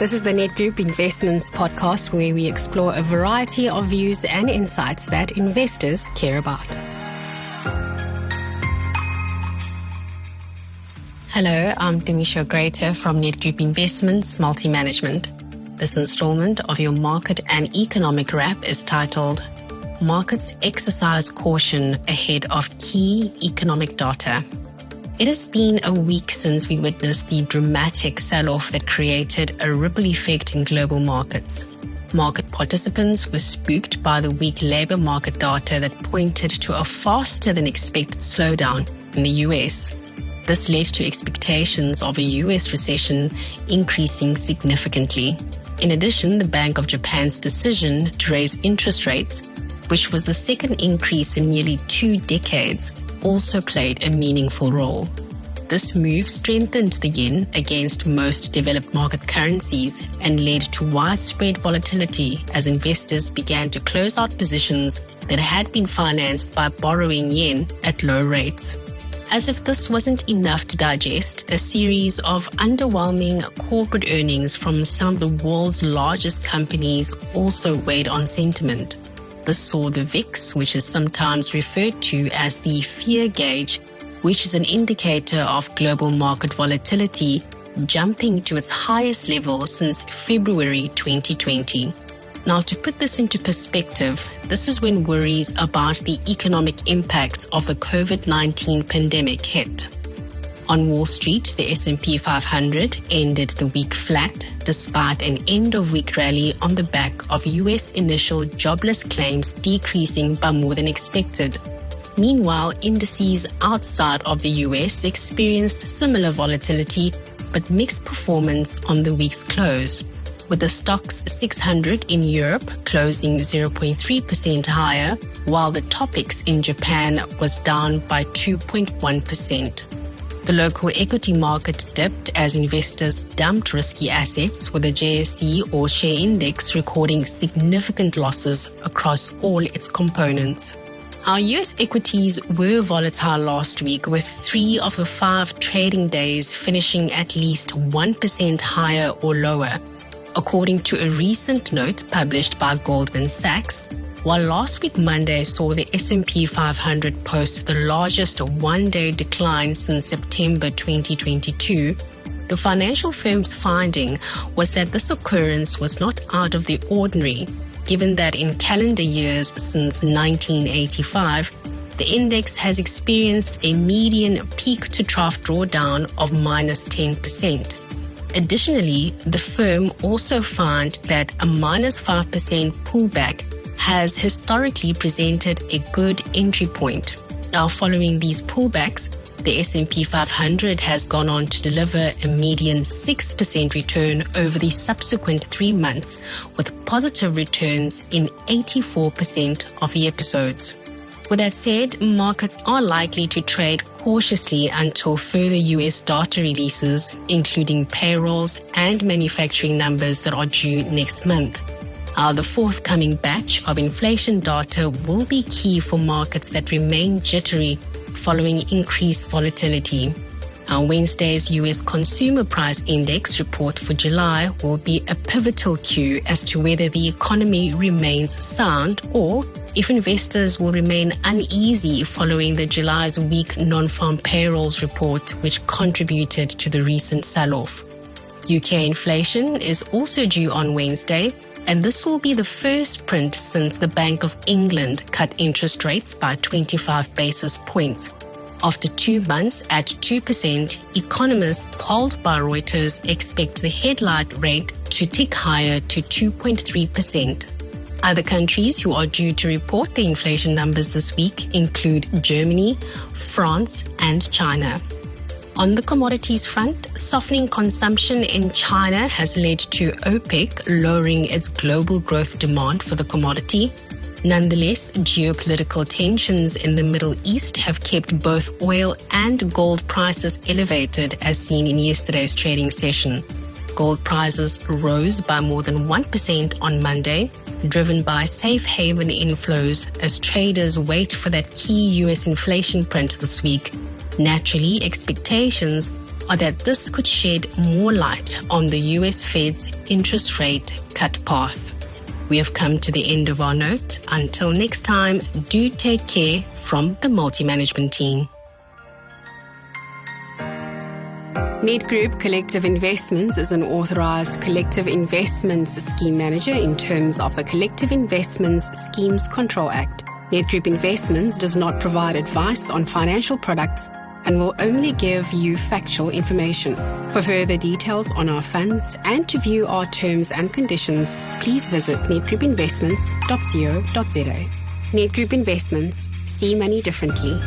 This is the Net Group Investments podcast, where we explore a variety of views and insights that investors care about. Hello, I'm Tumisho Grater from Net Group Investments Multi-Management. This installment of your market and economic wrap is titled Markets Exercise Caution Ahead of Key Economic Data. It has been a week since we witnessed the dramatic sell-off that created a ripple effect in global markets. Market participants were spooked by the weak labor market data that pointed to a faster than expected slowdown in the US. This led to expectations of a US recession increasing significantly. In addition, the Bank of Japan's decision to raise interest rates, which was the second increase in nearly 2 decades, also played a meaningful role. This move strengthened the yen against most developed market currencies and led to widespread volatility as investors began to close out positions that had been financed by borrowing yen at low rates. As if this wasn't enough to digest, a series of underwhelming corporate earnings from some of the world's largest companies also weighed on sentiment. This saw the VIX, which is sometimes referred to as the fear gauge, which is an indicator of global market volatility, jumping to its highest level since February 2020. Now, to put this into perspective, this is when worries about the economic impact of the COVID-19 pandemic hit. On Wall Street, the S&P 500 ended the week flat, despite an end-of-week rally on the back of US initial jobless claims decreasing by more than expected. Meanwhile, indices outside of the US experienced similar volatility, but mixed performance on the week's close, with the Stoxx 600 in Europe closing 0.3% higher, while the Topix in Japan was down by 2.1%. The local equity market dipped as investors dumped risky assets, with the JSE or share index recording significant losses across all its components. Our US equities were volatile last week, with 3 of the 5 trading days finishing at least 1% higher or lower, according to a recent note published by Goldman Sachs. While last week Monday saw the S&P 500 post the largest one-day decline since September 2022, the financial firm's finding was that this occurrence was not out of the ordinary, given that in calendar years since 1985, the index has experienced a median peak-to-trough drawdown of minus 10%. Additionally, the firm also found that a minus 5% pullback has historically presented a good entry point. Now, following these pullbacks, the S&P 500 has gone on to deliver a median 6% return over the subsequent 3 months, with positive returns in 84% of the episodes. With that said, markets are likely to trade cautiously until further US data releases, including payrolls and manufacturing numbers that are due next month. The forthcoming batch of inflation data will be key for markets that remain jittery following increased volatility. Wednesday's US Consumer Price Index report for July will be a pivotal cue as to whether the economy remains sound or if investors will remain uneasy following the July's weak non-farm payrolls report, which contributed to the recent sell-off. UK inflation is also due on Wednesday, and this will be the first print since the Bank of England cut interest rates by 25 basis points. After 2 months at 2%, economists polled by Reuters expect the headline rate to tick higher to 2.3%. Other countries who are due to report the inflation numbers this week include Germany, France, and China. On the commodities front, softening consumption in China has led to OPEC lowering its global growth demand for the commodity. Nonetheless, geopolitical tensions in the Middle East have kept both oil and gold prices elevated, as seen in yesterday's trading session. Gold prices rose by more than 1% on Monday, driven by safe haven inflows as traders wait for that key US inflation print this week. Naturally, expectations are that this could shed more light on the US Fed's interest rate cut path. We have come to the end of our note. Until next time, do take care from the multi-management team. Ned Group Collective Investments is an authorized collective investments scheme manager in terms of the Collective Investments Schemes Control Act. Ned Group Investments does not provide advice on financial products and will only give you factual information. For further details on our funds and to view our terms and conditions, please visit nedgroupinvestments.co.za. Ned Group Investments. See money differently.